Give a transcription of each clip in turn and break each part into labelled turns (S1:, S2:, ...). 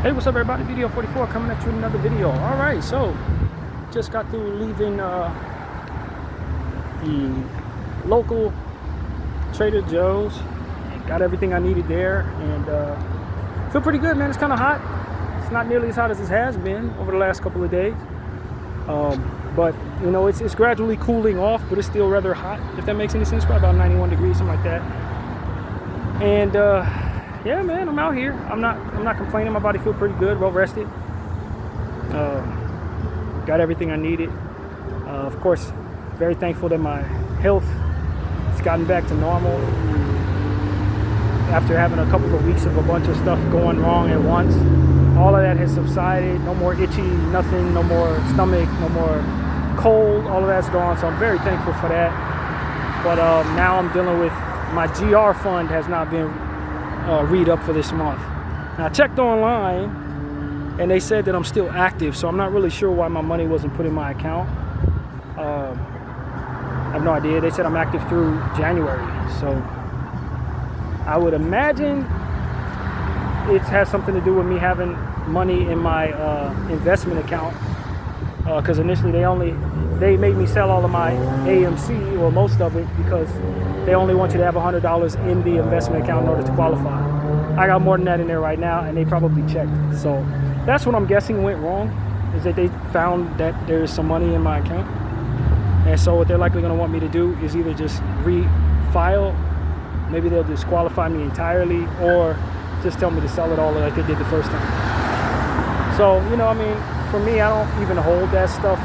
S1: Hey, what's up everybody? Video 44 coming at you with another video. Alright, so just got through leaving the local Trader Joe's. Got everything I needed there and feel pretty good, man. It's kind of hot. It's not nearly as hot as it has been over the last couple of days. But you know, it's gradually cooling off, but it's still rather hot, if that makes any sense. Probably about 91 degrees, something like that. And yeah, man, I'm out here. I'm not complaining. My body feels pretty good, well rested. Got everything I needed. Of course, very thankful that my health has gotten back to normal after having a couple of weeks of a bunch of stuff going wrong at once. All of that has subsided. No more itchy, nothing. No more stomach. No more cold. All of that's gone. So I'm very thankful for that. But now I'm dealing with my GR fund has not been re-up for this month. Now I checked online and they said that I'm still active, so I'm not really sure why my money wasn't put in my account. I have no idea. They said I'm active through January, so I would imagine it has something to do with me having money in my investment account, because initially they made me sell all of my AMC, or most of it, because they only want you to have $100 in the investment account in order to qualify. I got more than that in there right now, and they probably checked. So that's what I'm guessing went wrong, is that they found that there's some money in my account. And so what they're likely going to want me to do is either just refile, maybe they'll disqualify me entirely, or just tell me to sell it all like they did the first time. So, you know, I mean, for me, I don't even hold that stuff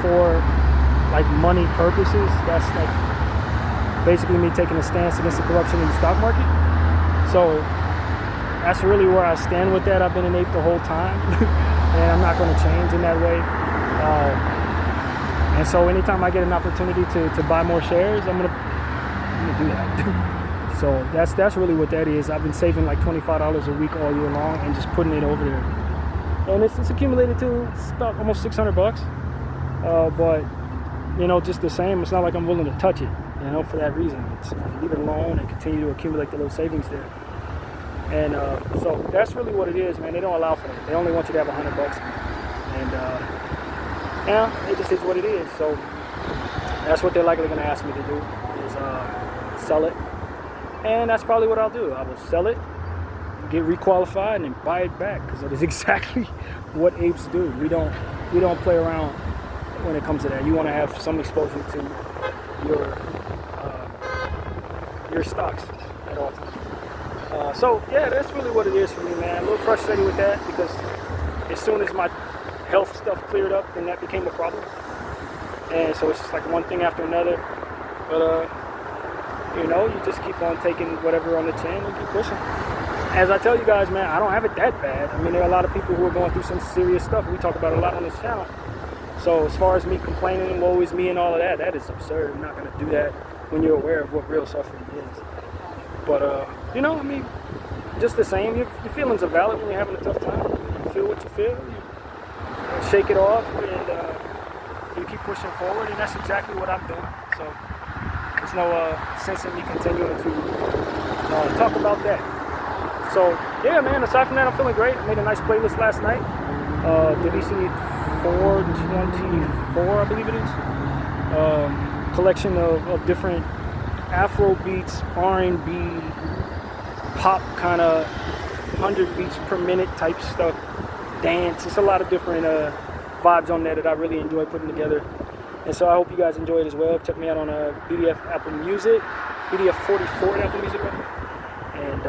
S1: for like money purposes. That's like basically me taking a stance against the corruption in the stock market. So that's really where I stand with that. I've been an ape the whole time and I'm not going to change in that way. And so anytime I get an opportunity to buy more shares, I'm gonna do that. So that's really what that is. I've been saving like $25 a week all year long and just putting it over there. And it's accumulated to about almost $600. But you know, just the same, it's not like I'm willing to touch it, you know, for that reason. It's leave it alone and continue to accumulate the little savings there. And so that's really what it is, man. They don't allow for it. They only want you to have $100. And yeah, it just is what it is. So that's what they're likely going to ask me to do, is sell it. And that's probably what I'll do. I will sell it, get requalified, and then buy it back, because that is exactly what apes do. We don't play around when it comes to that. You want to have some exposure to your stocks at all times. So yeah, that's really what it is for me, man. A little frustrated with that, because as soon as my health stuff cleared up, then that became a problem. And so it's just like one thing after another. But you know, you just keep on taking whatever on the chin and keep pushing. As I tell you guys, man, I don't have it that bad. I mean, there are a lot of people who are going through some serious stuff. We talk about it a lot on this channel. So as far as me complaining and woe is me and all of that, that is absurd. I'm not going to do that when you're aware of what real suffering is. But, you know, I mean, just the same, your feelings are valid when you're having a tough time. You feel what you feel, you shake it off, and you keep pushing forward, and that's exactly what I'm doing. So there's no sense in me continuing to talk about that. So, yeah, man, aside from that, I'm feeling great. I made a nice playlist last night. WC 424, I believe it is. Collection of different Afro beats, R&B, pop kind of 100 beats per minute type stuff, dance. It's a lot of different vibes on there that I really enjoy putting together. And so I hope you guys enjoy it as well. Check me out on BDF Apple Music, BDF 44 Apple Music, right? And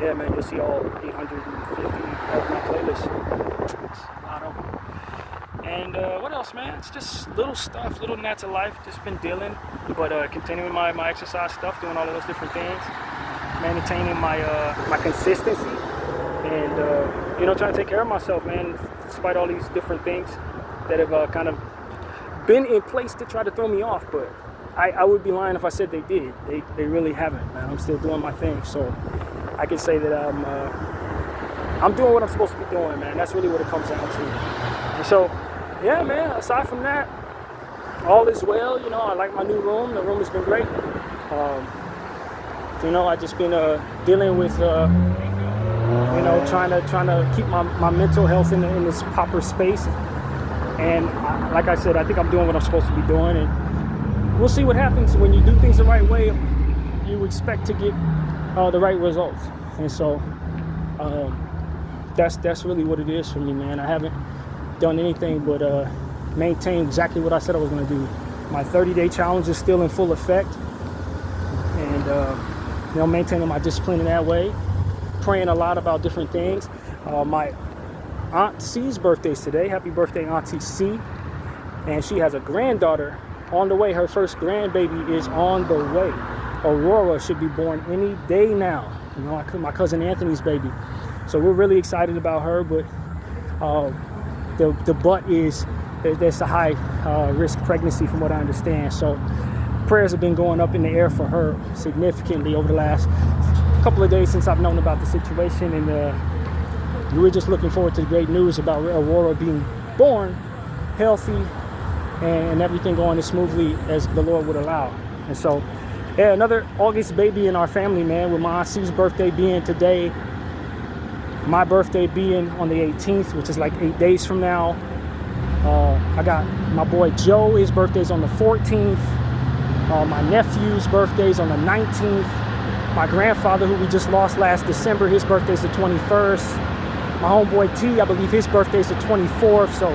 S1: yeah, man, you'll see all 850 of my playlists. It's a lot of them. And what else, man? It's just little stuff, little gnats of life. Just been dealing, but continuing my exercise stuff, doing all of those different things, maintaining my consistency, and you know, trying to take care of myself, man. Despite all these different things that have kind of been in place to try to throw me off, but I would be lying if I said they did. They really haven't, man. I'm still doing my thing, so I can say that I'm doing what I'm supposed to be doing, man. That's really what it comes down to. And so, yeah, man, aside from that, all is well. You know, I like my new room. The room has been great. You know, I just been dealing with trying to keep my mental health in this proper space. And like I said, I think I'm doing what I'm supposed to be doing, and we'll see what happens. When you do things the right way, you expect to get the right results. And so that's really what it is for me, man. I haven't done anything but maintain exactly what I said I was going to do. My 30-day challenge is still in full effect, and maintaining my discipline in that way. Praying a lot about different things. My Aunt C's birthday's today. Happy birthday, Auntie C. And she has a granddaughter on the way. Her first grandbaby is on the way. Aurora should be born any day now. My cousin Anthony's baby. So we're really excited about her, but the butt is, there's a high risk pregnancy from what I understand. So prayers have been going up in the air for her significantly over the last couple of days since I've known about the situation, and we're just looking forward to the great news about Aurora being born healthy and everything going as smoothly as the Lord would allow. And so, yeah, another August baby in our family, man, with my Aunt C's birthday being today, my birthday being on the 18th, which is like 8 days from now. I got my boy Joe, his birthday's on the 14th. My nephew's birthday's on the 19th. My grandfather, who we just lost last December, his birthday's the 21st. My homeboy T, I believe his birthday's the 24th. So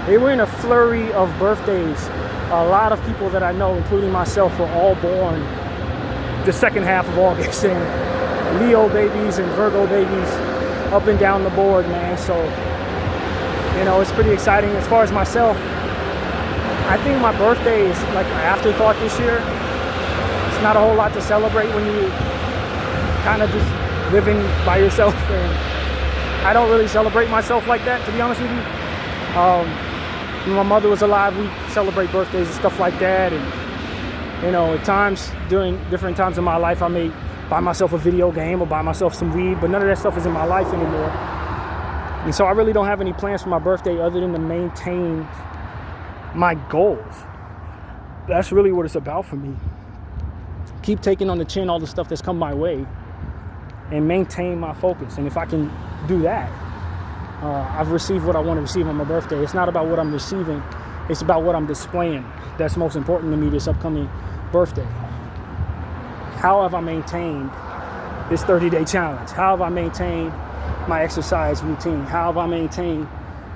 S1: they were in a flurry of birthdays. A lot of people that I know, including myself, were all born the second half of August. And Leo babies and Virgo babies up and down the board, man. So, it's pretty exciting. As far as myself, I think my birthday is like an afterthought this year. It's not a whole lot to celebrate when you kind of just living by yourself, and I don't really celebrate myself like that, to be honest with you. When my mother was alive, we celebrate birthdays and stuff like that, and at times during different times in my life I may buy myself a video game or buy myself some weed, but none of that stuff is in my life anymore. And so I really don't have any plans for my birthday other than to maintain my goals. That's really what it's about for me. Keep taking on the chin all the stuff that's come my way and maintain my focus. And if I can do that, I've received what I want to receive on my birthday. It's not about what I'm receiving, it's about what I'm displaying. That's most important to me this upcoming birthday. How have I maintained this 30-day challenge? How have I maintained my exercise routine? How have I maintained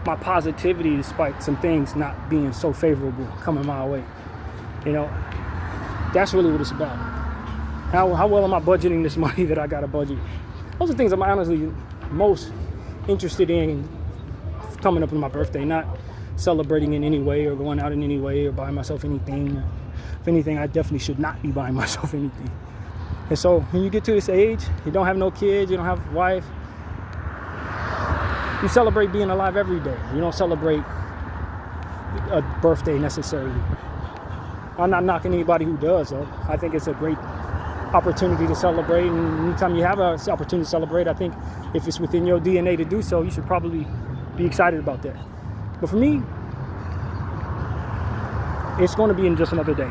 S1: my positivity despite some things not being so favorable coming my way? That's really what it's about. How well am I budgeting this money that I got to budget? Those are things I'm honestly most interested in coming up on my birthday, not celebrating in any way or going out in any way or buying myself anything. If anything, I definitely should not be buying myself anything. And so when you get to this age, you don't have no kids, you don't have a wife, you celebrate being alive every day. You don't celebrate a birthday necessarily. I'm not knocking anybody who does, though. I think it's a great opportunity to celebrate, and anytime you have an opportunity to celebrate, I think if it's within your DNA to do so, you should probably be excited about that. But for me, it's going to be in just another day.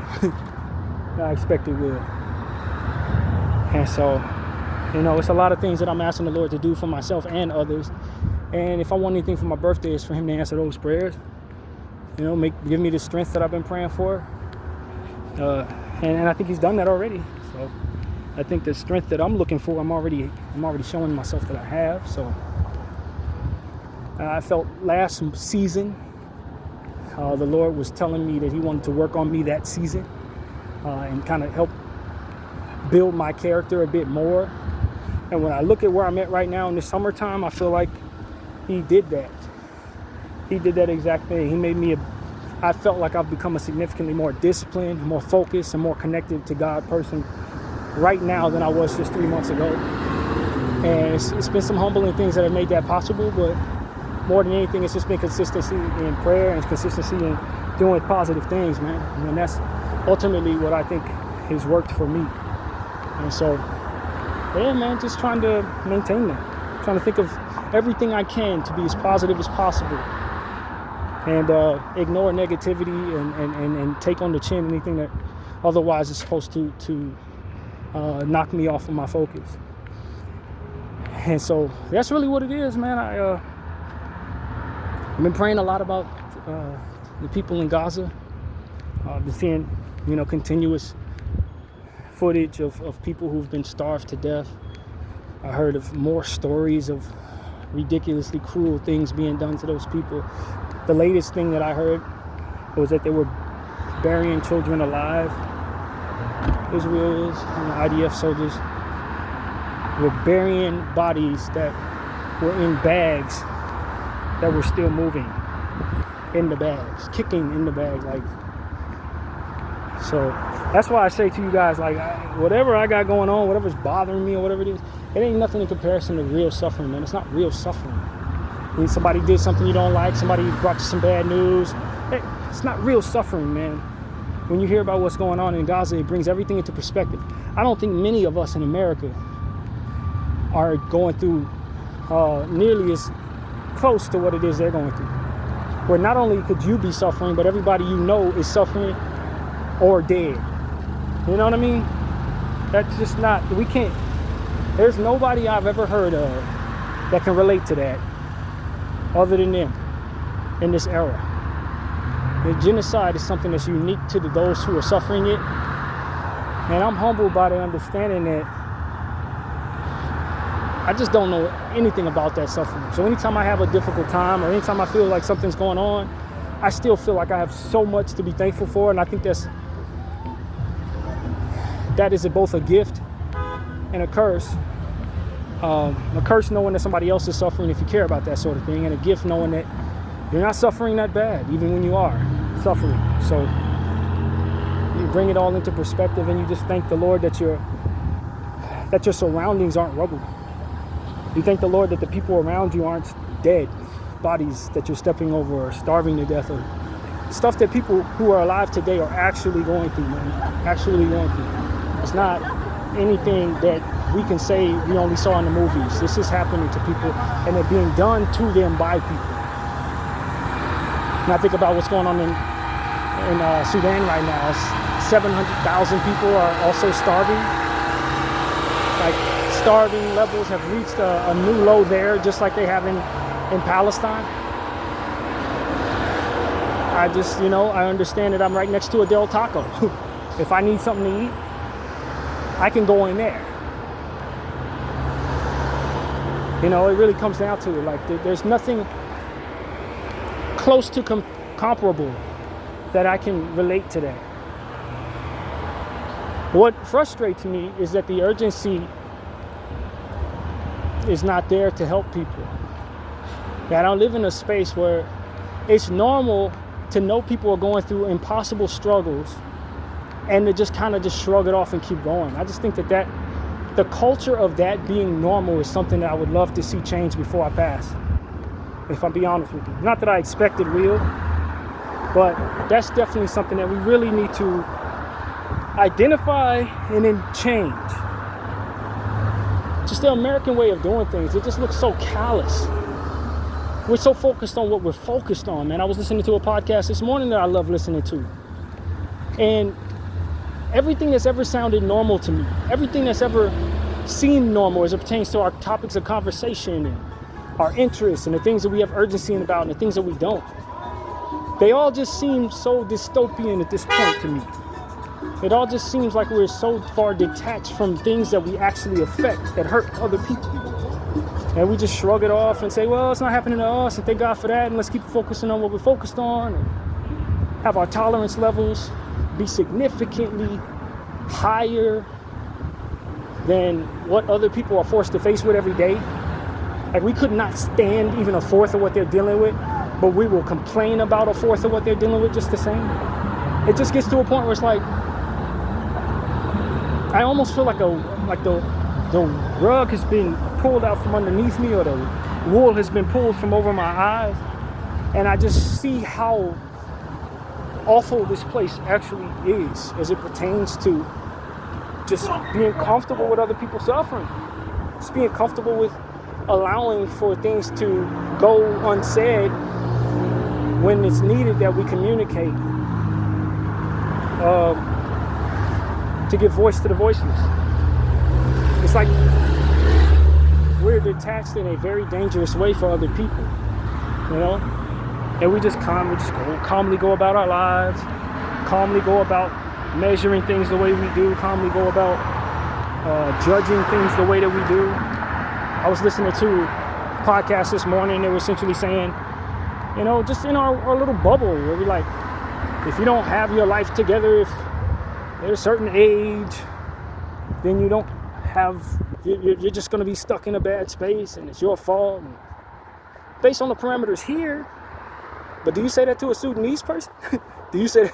S1: I expect it will. And so, it's a lot of things that I'm asking the Lord to do for myself and others. And if I want anything for my birthday, it's for Him to answer those prayers. Give me the strength that I've been praying for. And I think He's done that already. So I think the strength that I'm looking for, I'm already showing myself that I have. So I felt last season, the Lord was telling me that He wanted to work on me that season and kind of help build my character a bit more. And when I look at where I'm at right now in the summertime, I feel like He did that. He did that exact thing. He made me I felt like I've become a significantly more disciplined, more focused, and more connected to God person right now than I was just 3 months ago. And it's been some humbling things that have made that possible, but more than anything, it's just been consistency in prayer and consistency in doing positive things, man. And that's ultimately what I think has worked for me. And so, yeah, man, just trying to maintain that. Trying to think of everything I can to be as positive as possible. And ignore negativity and take on the chin anything that otherwise is supposed to knock me off of my focus. And so that's really what it is, man. I've been praying a lot about the people in Gaza. I've been seeing, continuous footage of people who've been starved to death. I heard of more stories of ridiculously cruel things being done to those people. The latest thing that I heard was that they were burying children alive. Israel is, IDF soldiers were burying bodies that were in bags that were still moving in the bags, kicking in the bags. So that's why I say to you guys, whatever I got going on, whatever's bothering me or whatever it is, it ain't nothing in comparison to real suffering, man. It's not real suffering. When somebody did something you don't like, somebody brought you some bad news, it's not real suffering, man. When you hear about what's going on in Gaza, it brings everything into perspective. I don't think many of us in America are going through nearly as close to what it is they're going through. Where not only could you be suffering, but everybody you know is suffering or dead. You know what I mean? That's just not, there's nobody I've ever heard of that can relate to that other than them in this era. The genocide is something that's unique to those who are suffering it. And I'm humbled by the understanding that I just don't know anything about that suffering. So anytime I have a difficult time or anytime I feel like something's going on, I still feel like I have so much to be thankful for. And I think that is both a gift and a curse. A curse knowing that somebody else is suffering if you care about that sort of thing, and a gift knowing that you're not suffering that bad, even when you are suffering. So you bring it all into perspective, and you just thank the Lord that your surroundings aren't rubble. You thank the Lord that the people around you aren't dead bodies that you're stepping over or starving to death, or stuff that people who are alive today are actually going through, man. Actually going through. It's not anything that we can say we only saw in the movies. This is happening to people, and they're being done to them by people. And I think about what's going on in Sudan right now. 700,000 people are also starving. Starving levels have reached a new low there, just like they have in Palestine. I just, I understand that I'm right next to a Del Taco. If I need something to eat, I can go in there. It really comes down to it. There's nothing close to comparable that I can relate to that. What frustrates me is that the urgency is not there to help people. I don't live in a space where it's normal to know people are going through impossible struggles and to just kind of shrug it off and keep going. I just think that the culture of that being normal is something that I would love to see change before I pass, if I'm being honest with you. Not that I expect it will, but that's definitely something that we really need to identify and then change. Just the American way of doing things, it just looks so callous. We're so focused on what we're focused on, man. I was listening to a podcast this morning that I love listening to. And everything that's ever sounded normal to me, everything that's ever seemed normal as it pertains to our topics of conversation and our interests and the things that we have urgency about and the things that we don't, they all just seem so dystopian at this point to me. It all just seems like we're so far detached from things that we actually affect, that hurt other people. And we just shrug it off and say, well, it's not happening to us, and thank God for that, and let's keep focusing on what we're focused on, and have our tolerance levels be significantly higher than what other people are forced to face with every day. We could not stand even a fourth of what they're dealing with, but we will complain about a fourth of what they're dealing with just the same. It just gets to a point where it's like, I almost feel like the rug has been pulled out from underneath me, or the wool has been pulled from over my eyes, and I just see how awful this place actually is as it pertains to just being comfortable with other people suffering, just being comfortable with allowing for things to go unsaid when it's needed that we communicate to give voice to the voiceless. It's we're detached in a very dangerous way for other people, you know? And we just calmly go about our lives, calmly go about measuring things the way we do, calmly go about judging things the way that we do. I was listening to a podcast this morning. They were essentially saying, you know, just in our little bubble where we like, if you don't have your life together, if at a certain age, then you don't have, you're just going to be stuck in a bad space and it's your fault. And based on the parameters here, but do you say that to a Sudanese person? Do you say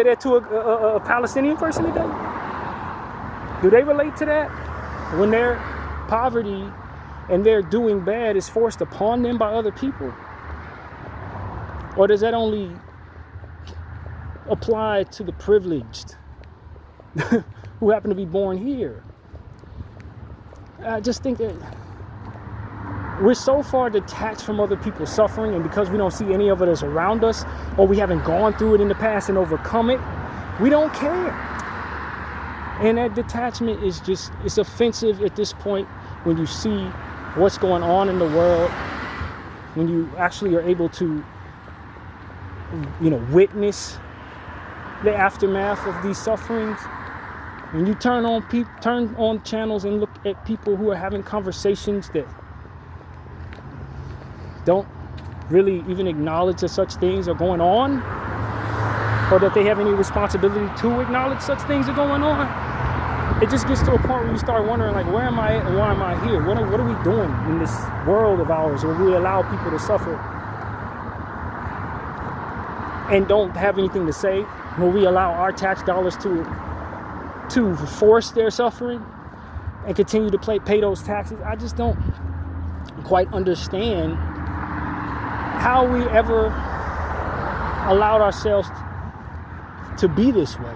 S1: that to a Palestinian person today? Do they relate to that? When their poverty and their doing bad is forced upon them by other people? Or does that only apply to the privileged who happen to be born here? I just think that we're so far detached from other people's suffering, and because we don't see any of it as around us, or we haven't gone through it in the past and overcome it, we don't care. And that detachment is just, it's offensive at this point when you see what's going on in the world, when you actually are able to, you know, witness the aftermath of these sufferings. When you turn on channels and look at people who are having conversations that don't really even acknowledge that such things are going on, or that they have any responsibility to acknowledge such things are going on, it just gets to a point where you start wondering, like, where am I at and why am I here? What are we doing in this world of ours where we allow people to suffer and don't have anything to say, where we allow our tax dollars to force their suffering and continue to pay those taxes? I just don't quite understand how we ever allowed ourselves to be this way.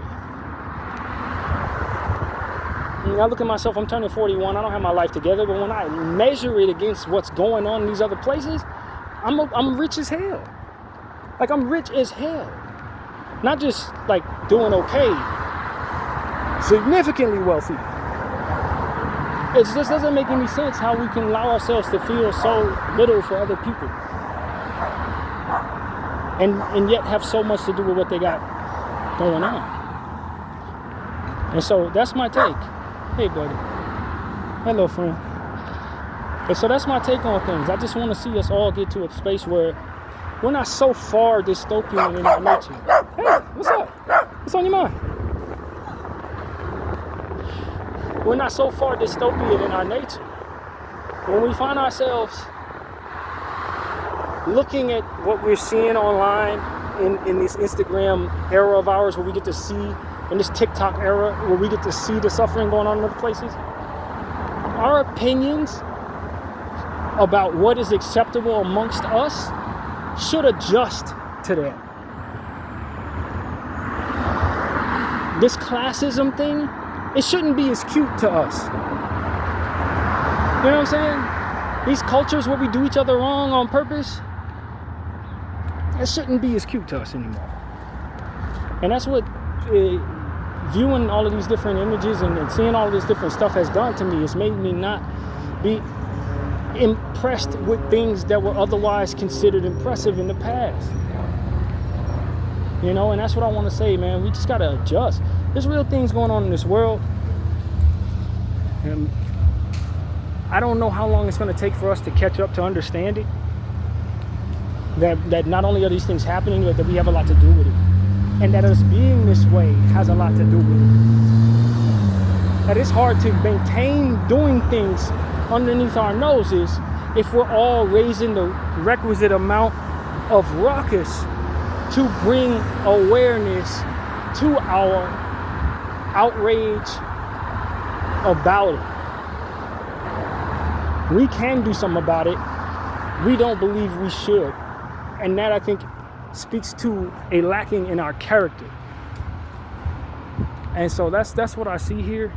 S1: I mean, I look at myself, I'm turning 41, I don't have my life together, but when I measure it against what's going on in these other places, I'm rich as hell. Like, I'm rich as hell. Not just like doing okay, significantly wealthy. It just doesn't make any sense how we can allow ourselves to feel so little for other people, and yet have so much to do with what they got going on. And so that's my take. Hey, buddy. Hello, friend. And so that's my take on things. I just want to see us all get to a space where we're not so far dystopian in our nature. Hey, what's up? What's on your mind? We're not so far dystopian in our nature. When we find ourselves looking at what we're seeing online in this Instagram era of ours, where we get to see, in this TikTok era, where we get to see the suffering going on in other places, our opinions about what is acceptable amongst us should adjust to that. This classism thing, it shouldn't be as cute to us. You know what I'm saying? These cultures where we do each other wrong on purpose, it shouldn't be as cute to us anymore. And that's what viewing all of these different images and seeing all of this different stuff has done to me. It's made me not be impressed with things that were otherwise considered impressive in the past. You know, and that's what I want to say, man. We just got to adjust. There's real things going on in this world. And I don't know how long it's going to take for us to catch up to understand it. That not only are these things happening, but that we have a lot to do with it. And that us being this way has a lot to do with it. That it's hard to maintain doing things underneath our noses if we're all raising the requisite amount of ruckus to bring awareness to our outrage about it. We can do something about it. We don't believe we should. And that, I think, speaks to a lacking in our character. And so that's what I see here.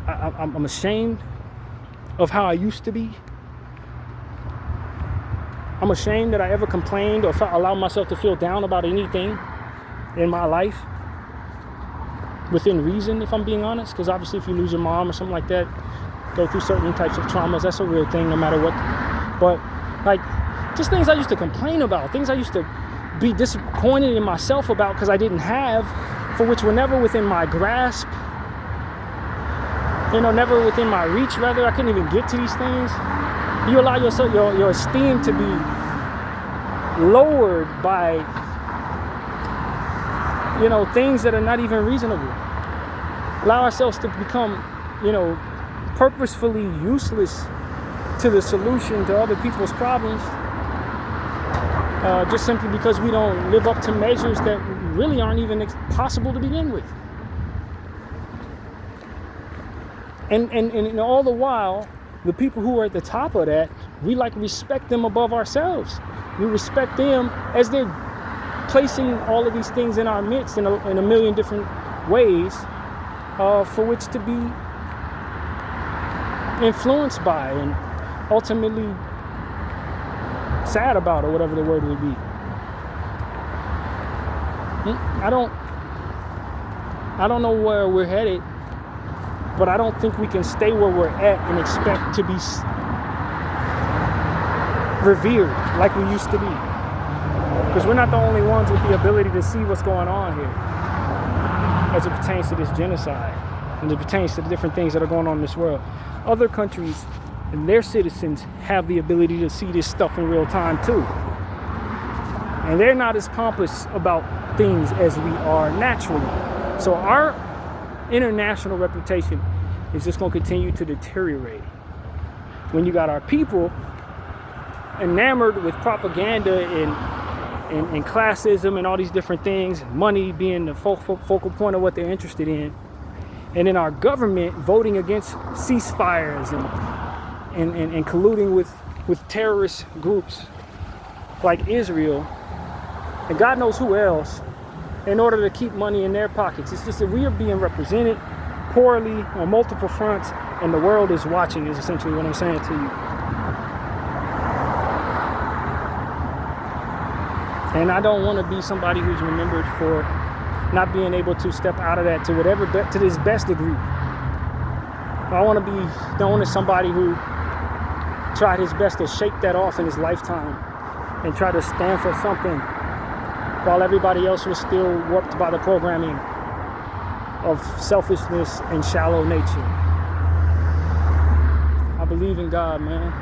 S1: I'm ashamed of how I used to be. I'm ashamed that I ever complained or allowed myself to feel down about anything in my life within reason, if I'm being honest. Because obviously if you lose your mom or something like that, go through certain types of traumas. That's a real thing, no matter what. But like, just things I used to complain about, things I used to be disappointed in myself about because I didn't have, for which were never within my grasp, never within my reach, rather. I couldn't even get to these things. You allow yourself, your esteem to be lowered by, things that are not even reasonable. Allow ourselves to become, purposefully useless to the solution to other people's problems, just simply because we don't live up to measures that really aren't even possible to begin with. And all the while, the people who are at the top of that, we respect them above ourselves. We respect them as they're placing all of these things in our midst in a million different ways, for which to be influenced by and ultimately sad about, or whatever the word would be. I don't know where we're headed, but I don't think we can stay where we're at and expect to be revered like we used to be. Because we're not the only ones with the ability to see what's going on here as it pertains to this genocide and it pertains to the different things that are going on in this world. Other countries and their citizens have the ability to see this stuff in real time too. And they're not as pompous about things as we are naturally. So our international reputation is just going to continue to deteriorate. When you got our people enamored with propaganda and classism and all these different things, money being the focal point of what they're interested in, and then our government voting against ceasefires and colluding with terrorist groups like Israel and God knows who else in order to keep money in their pockets. It's just that we are being represented poorly on multiple fronts, and the world is watching, is essentially what I'm saying to you. And I don't want to be somebody who's remembered for not being able to step out of that to his best degree. I want to be known as somebody who tried his best to shake that off in his lifetime and try to stand for something while everybody else was still warped by the programming of selfishness and shallow nature. I believe in God, man.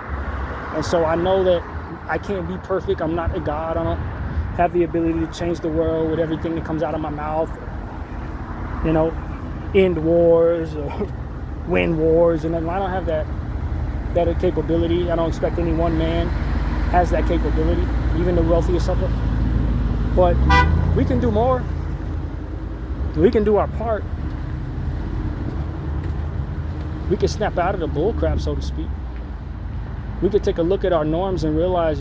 S1: And so I know that I can't be perfect. I'm not a God. I don't have the ability to change the world with everything that comes out of my mouth. End wars or win wars. And I don't have that capability. I don't expect any one man has that capability, even the wealthiest of them. But we can do more. We can do our part. We can snap out of the bullcrap, so to speak. We could take a look at our norms and realize,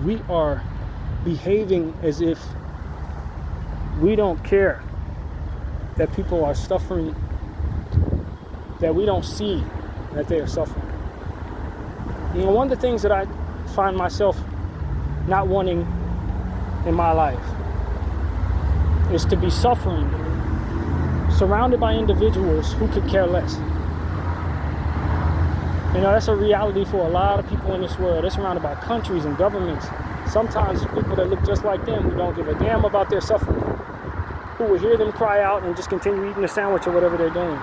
S1: we are behaving as if we don't care that people are suffering, that we don't see that they are suffering. One of the things that I find myself not wanting in my life is to be suffering, surrounded by individuals who could care less. That's a reality for a lot of people in this world. They're surrounded by countries and governments, sometimes people that look just like them, who don't give a damn about their suffering, who will hear them cry out and just continue eating a sandwich or whatever they're doing.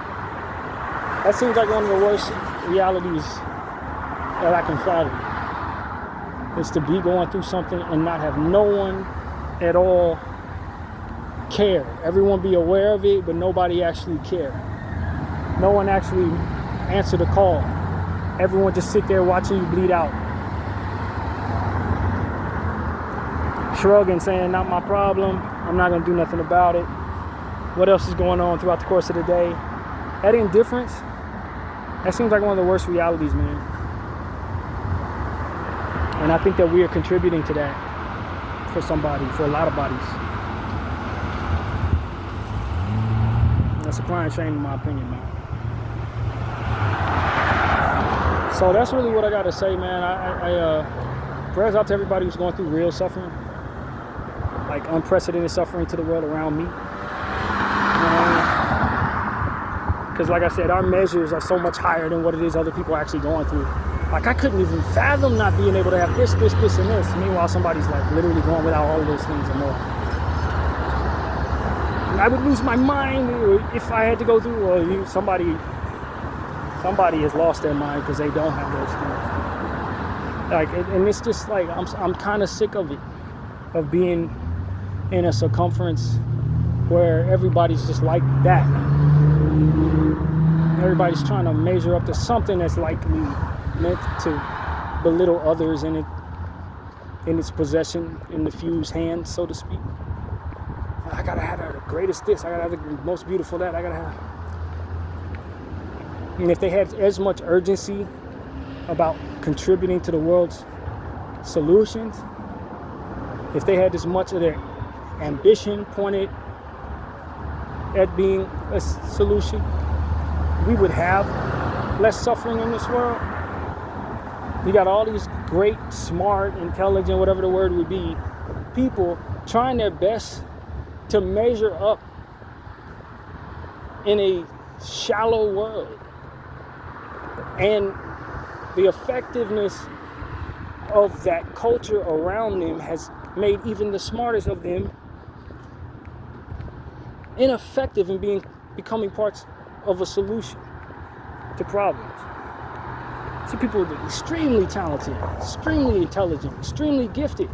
S1: That seems like one of the worst realities that I can fathom, is to be going through something and not have no one at all care. Everyone be aware of it, but nobody actually care. No one actually answer the call. Everyone just sit there watching you bleed out, shrugging, saying, not my problem, I'm not going to do nothing about it. What else is going on throughout the course of the day? That indifference, that seems like one of the worst realities, man. And I think that we are contributing to that for a lot of bodies. That's a crying shame in my opinion, man. So that's really what I got to say, man. I prayers out to everybody who's going through real suffering, like unprecedented suffering to the world around me. Because like I said, our measures are so much higher than what it is other people are actually going through. Like I couldn't even fathom not being able to have this, and this. Meanwhile, somebody's like literally going without all of those things and more. And I would lose my mind if I had to go through, or somebody has lost their mind because they don't have those things. Like, and it's just like, I'm kind of sick of it, of being in a circumference where everybody's just like that. Everybody's trying to measure up to something that's likely meant to belittle others in its possession, in the few's hands, so to speak. I gotta have the greatest this, I gotta have the most beautiful that, I gotta have. And if they had as much urgency about contributing to the world's solutions, if they had as much of their ambition pointed at being a solution, we would have less suffering in this world. You got all these great, smart, intelligent, whatever the word would be, people trying their best to measure up in a shallow world. And the effectiveness of that culture around them has made even the smartest of them ineffective in becoming parts of a solution to problems. See, people are extremely talented, extremely intelligent, extremely gifted.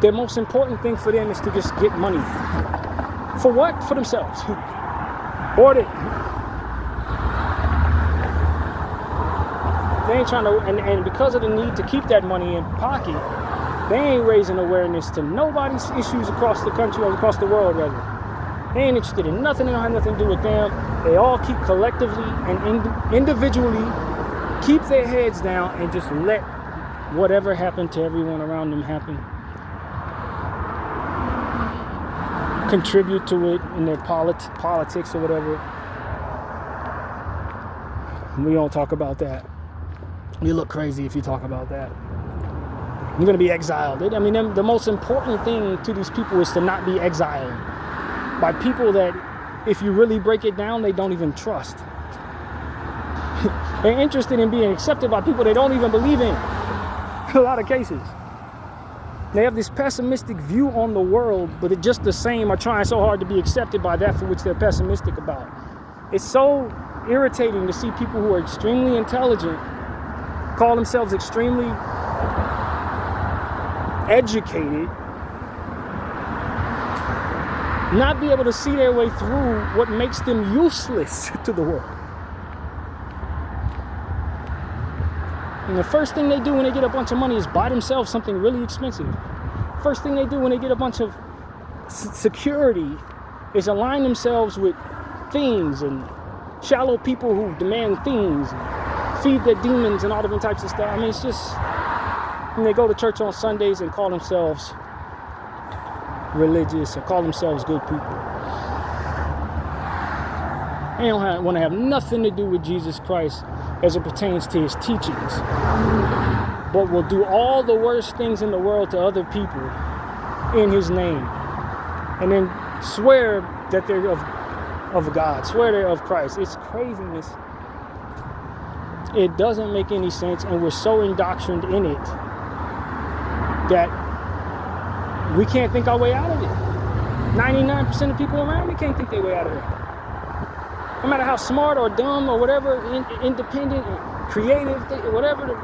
S1: The most important thing for them is to just get money. For what? For themselves. Hoard it. They ain't trying to, and because of the need to keep that money in pocket, they ain't raising awareness to nobody's issues across the country or across the world, rather. They ain't interested in nothing. They don't have nothing to do with them. They all keep collectively and individually keep their heads down and just let whatever happened to everyone around them happen. Contribute to it in their politics or whatever. We don't talk about that. You look crazy if you talk about that. You're going to be exiled. I mean, the most important thing to these people is to not be exiled by people that, if you really break it down, they don't even trust. They're interested in being accepted by people they don't even believe in. In a lot of cases. They have this pessimistic view on the world, but it's just the same are trying so hard to be accepted by that for which they're pessimistic about. It's so irritating to see people who are extremely intelligent, call themselves extremely educated, not be able to see their way through what makes them useless to the world. And the first thing they do when they get a bunch of money is buy themselves something really expensive. First thing they do when they get a bunch of security is align themselves with things and shallow people who demand things and feed their demons and all different types of stuff. I mean, it's just, when they go to church on Sundays and call themselves religious or call themselves good people. They don't want to have nothing to do with Jesus Christ as it pertains to his teachings, but will do all the worst things in the world to other people in his name, and then swear that they're of God, swear they're of Christ. It's craziness. It doesn't make any sense, and we're so indoctrined in it that we can't think our way out of it. 99% of people around me can't think their way out of it. No matter how smart or dumb or whatever, independent, creative, whatever the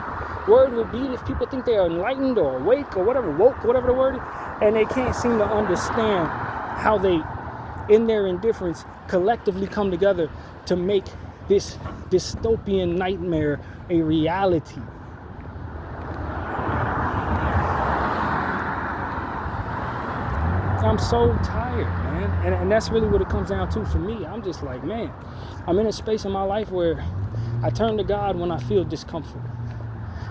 S1: word would be, if people think they are enlightened or awake or whatever, woke, whatever the word is, and they can't seem to understand how they, in their indifference, collectively come together to make this dystopian nightmare a reality. I'm so tired, man. And that's really what it comes down to for me. I'm just like, man, I'm in a space in my life where I turn to God when I feel discomfort.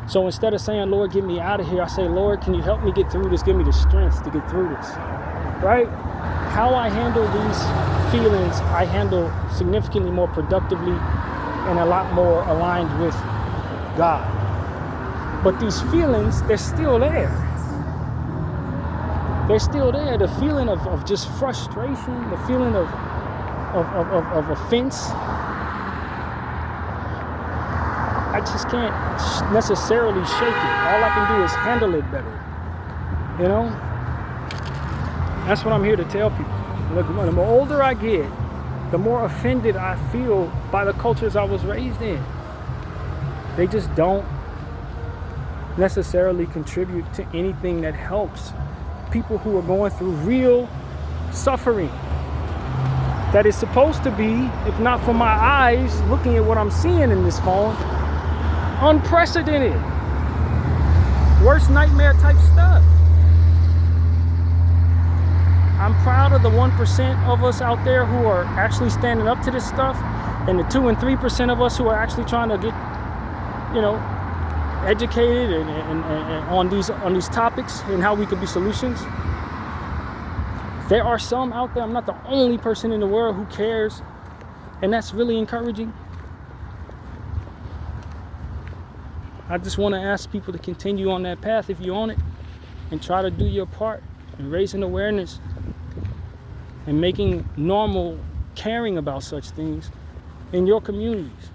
S1: So instead of saying, Lord, get me out of here, I say, Lord, can you help me get through this? Give me the strength to get through this, right? How I handle these feelings, I handle significantly more productively and a lot more aligned with God. But these feelings, they're still there. They're still there. The feeling of just frustration, the feeling of of offense. I just can't necessarily shake it. All I can do is handle it better. You know? That's what I'm here to tell people. Look, the more older I get, the more offended I feel by the cultures I was raised in. They just don't necessarily contribute to anything that helps people who are going through real suffering. That is supposed to be, if not for my eyes, looking at what I'm seeing in this phone, unprecedented. Worst nightmare type stuff. I'm proud of the 1% of us out there who are actually standing up to this stuff, and the 2 and 3% of us who are actually trying to get, educated and on these topics and how we could be solutions. There are some out there. I'm not the only person in the world who cares, and that's really encouraging. I just want to ask people to continue on that path if you're on it, and try to do your part in raising awareness and making normal caring about such things in your communities.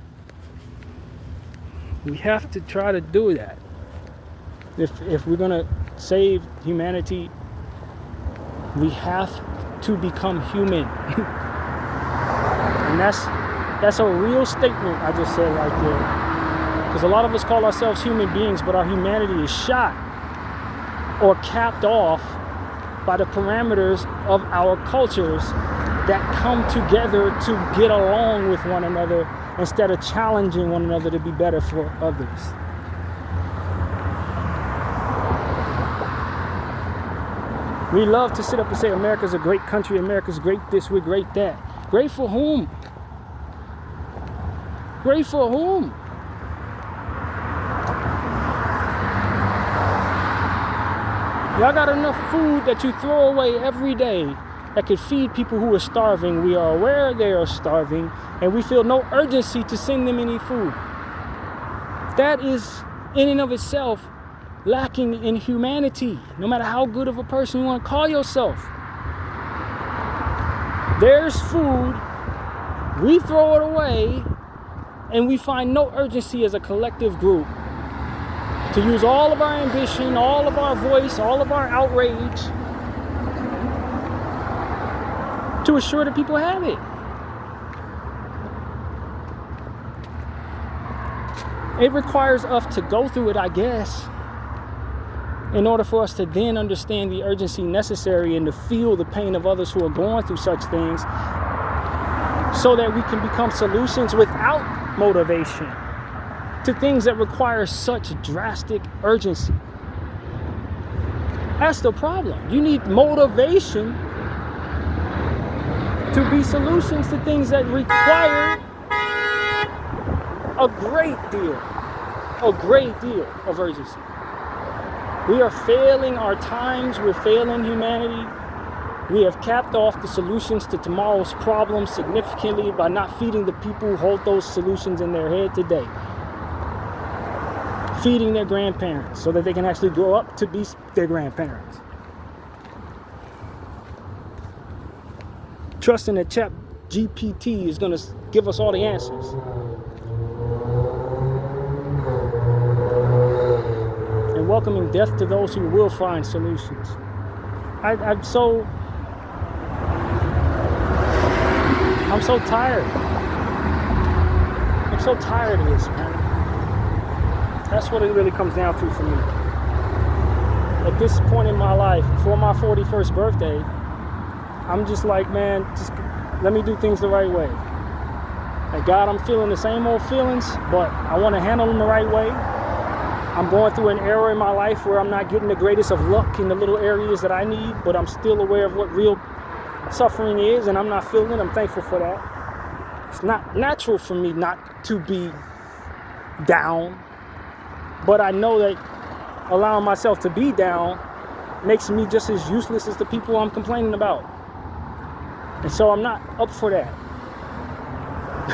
S1: We have to try to do that. If we're going to save humanity, we have to become human. And that's a real statement I just said right there. Because a lot of us call ourselves human beings, but our humanity is shot or capped off by the parameters of our cultures that come together to get along with one another instead of challenging one another to be better for others. We love to sit up and say America's a great country, America's great this, we're great that. Great for whom? Great for whom? Y'all got enough food that you throw away every day that could feed people who are starving. We are aware they are starving, and we feel no urgency to send them any food. That is, in and of itself, lacking in humanity, no matter how good of a person you want to call yourself. There's food, we throw it away, and we find no urgency as a collective group to use all of our ambition, all of our voice, all of our outrage to assure that people have it. It requires us to go through it, I guess, in order for us to then understand the urgency necessary and to feel the pain of others who are going through such things, so that we can become solutions without motivation to things that require such drastic urgency. That's the problem. You need motivation to be solutions to things that require a great deal of urgency. We are failing our times, we're failing humanity. We have capped off the solutions to tomorrow's problems significantly by not feeding the people who hold those solutions in their head today. Feeding their grandparents so that they can actually grow up to be their grandparents. Trusting that ChatGPT is going to give us all the answers. And welcoming death to those who will find solutions. I'm so tired. I'm so tired of this, man. That's what it really comes down to for me. At this point in my life, for my 41st birthday, I'm just like, man, just let me do things the right way. Like, God, I'm feeling the same old feelings, but I want to handle them the right way. I'm going through an era in my life where I'm not getting the greatest of luck in the little areas that I need, but I'm still aware of what real suffering is, and I'm not feeling it. I'm thankful for that. It's not natural for me not to be down. But I know that allowing myself to be down makes me just as useless as the people I'm complaining about. And so I'm not up for that.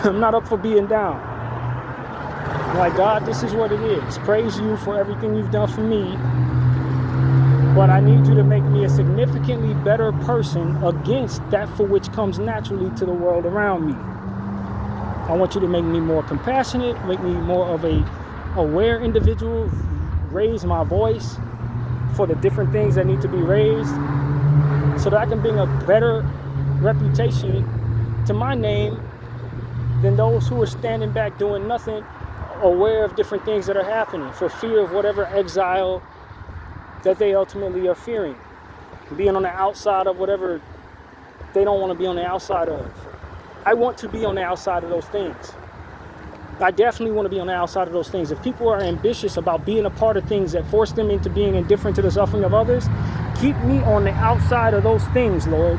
S1: I'm not up for being down. I'm like, God, this is what it is. Praise you for everything you've done for me. but I need you to make me a significantly better person against that for which comes naturally to the world around me. I want you to make me more compassionate, make me more of a aware individual, raise my voice for the different things that need to be raised so that I can bring a better reputation to my name than those who are standing back doing nothing, aware of different things that are happening for fear of whatever exile that they ultimately are fearing, being on the outside of whatever they don't want to be on the outside of. I want to be on the outside of those things. I definitely want to be on the outside of those things. If people are ambitious about being a part of things that force them into being indifferent to the suffering of others, keep me on the outside of those things, Lord.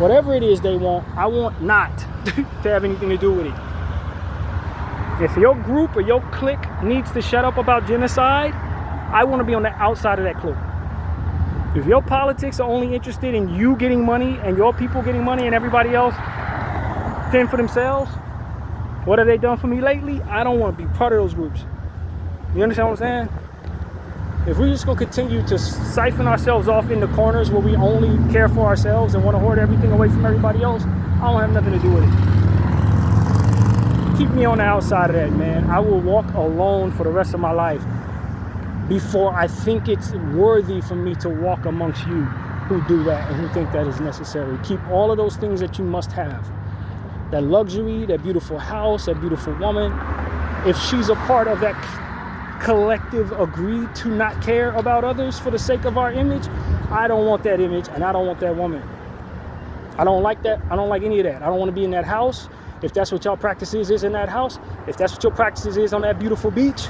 S1: Whatever it is they want, I want not to have anything to do with it. If your group or your clique needs to shut up about genocide, I want to be on the outside of that clique. If your politics are only interested in you getting money and your people getting money and everybody else fend for themselves, what have they done for me lately? I don't want to be part of those groups. You understand what I'm saying? If we're just going to continue to siphon ourselves off in the corners where we only care for ourselves and want to hoard everything away from everybody else, I don't have nothing to do with it. Keep me on the outside of that, man. I will walk alone for the rest of my life before I think it's worthy for me to walk amongst you who do that and who think that is necessary. Keep all of those things that you must have. That luxury, that beautiful house, that beautiful woman. If she's a part of that collective agreed to not care about others for the sake of our image, I don't want that image and I don't want that woman. I don't like that. I don't like any of that. I don't want to be in that house. If that's what y'all practices is in that house, if that's what your practices is on that beautiful beach,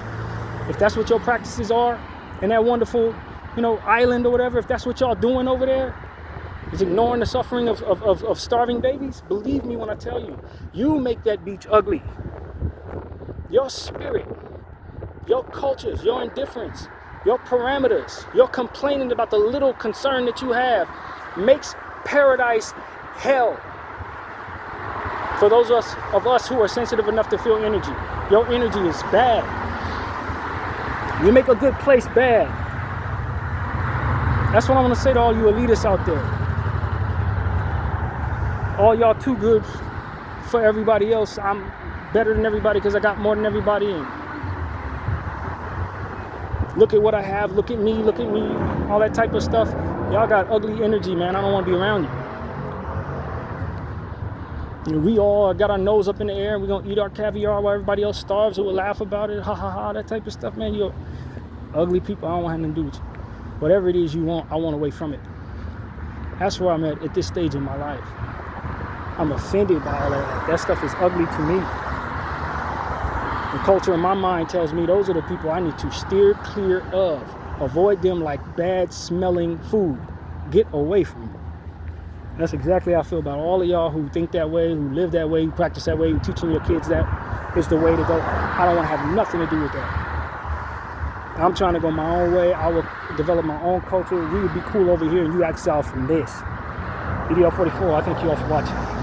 S1: if that's what your practices are in that wonderful, island or whatever, if that's what y'all doing over there, is ignoring the suffering of starving babies, believe me when I tell you, you make that beach ugly. Your spirit, your cultures, your indifference, your parameters, your complaining about the little concern that you have makes paradise hell. For those of us who are sensitive enough to feel energy, your energy is bad. You make a good place bad. That's what I want to say to all you elitists out there. All y'all too good for everybody else. I'm better than everybody because I got more than everybody in. Look at what I have. Look at me. All that type of stuff. Y'all got ugly energy, man. I don't want to be around you. We all got our nose up in the air and we're going to eat our caviar while everybody else starves or will laugh about it. Ha ha ha, that type of stuff, man. You're ugly people. I don't want nothing to do with you. Whatever it is you want, I want away from it. That's where I'm at this stage in my life. I'm offended by all of that. That stuff is ugly to me. The culture in my mind tells me those are the people I need to steer clear of. Avoid them like bad smelling food. Get away from them. That's exactly how I feel about all of y'all who think that way, who live that way, who practice that way, who teaching your kids that is the way to go. I don't want to have nothing to do with that. I'm trying to go my own way. I will develop my own culture. We would be cool over here and you exile from this. Video 44, I thank you all for watching.